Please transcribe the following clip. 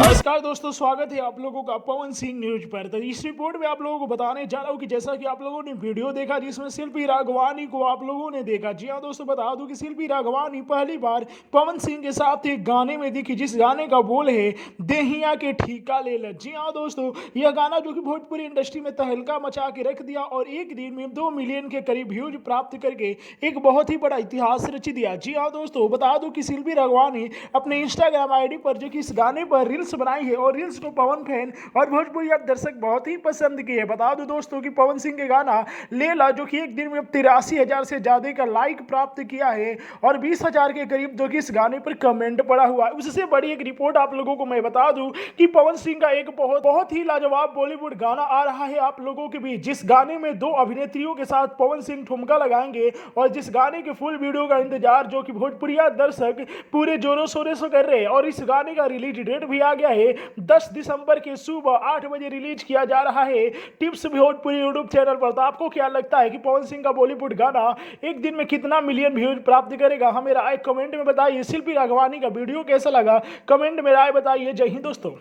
नमस्कार दोस्तों, स्वागत है आप लोगों का पवन सिंह न्यूज पर। तो इस रिपोर्ट में आप लोगों को बताने जा रहा हूं कि जैसा कि आप लोगों ने वीडियो देखा जिसमें शिल्पी राघवानी को आप लोगों ने देखा। जी हां दोस्तों, बता दूं कि शिल्पी राघवानी पहली बार पवन सिंह के साथ एक गाने में दिखी, जिस गाने का बोल है देहिया के ठीका ले ल। जी हां दोस्तों, यह गाना जो कि भोजपुरी इंडस्ट्री में तहलका मचा के रख दिया और एक दिन में 2 मिलियन के करीब व्यूज प्राप्त करके एक बहुत ही बड़ा इतिहास रच दिया। जी हाँ दोस्तों, बता दूं कि शिल्पी राघवानी अपने इंस्टाग्राम आईडी पर जो कि इस गाने पर रील्स बनाई है और रील्स को पवन फैन और भोजपुरी दर्शक बहुत ही पसंद किए। बता दूं दोस्तों कि पवन सिंह के गाना लेला जो कि एक दिन में 83,000 से ज्यादा का लाइक प्राप्त किया है और 20,000 के करीब जो कि इस गाने पर कमेंट पड़ा हुआ है। उससे बड़ी एक रिपोर्ट आप लोगों को मैं बता दूं कि पवन सिंह का एक बहुत ही लाजवाब बॉलीवुड गाना आ रहा है आप लोगों के बीच, जिस गाने में 2 अभिनेत्रियों के साथ पवन सिंह ठुमका लगाएंगे और जिस गाने के फुल वीडियो का इंतजार जो कि भोजपुरी दर्शक पूरे जोरों शोरों से कर रहे हैं। और इस गाने का रिलीज डेट भी आ गया है, 10 दिसंबर के सुबह 8 बजे रिलीज किया जा रहा है टिप्स भोजपुरी यूट्यूब चैनल पर। तो आपको क्या लगता है कि पवन सिंह का बॉलीवुड गाना एक दिन में कितना मिलियन व्यूज प्राप्त करेगा? हमें राय कमेंट में बताइए। शिल्पी राघवानी का वीडियो कैसा लगा कमेंट में राय बताइए। जय हिंद दोस्तों।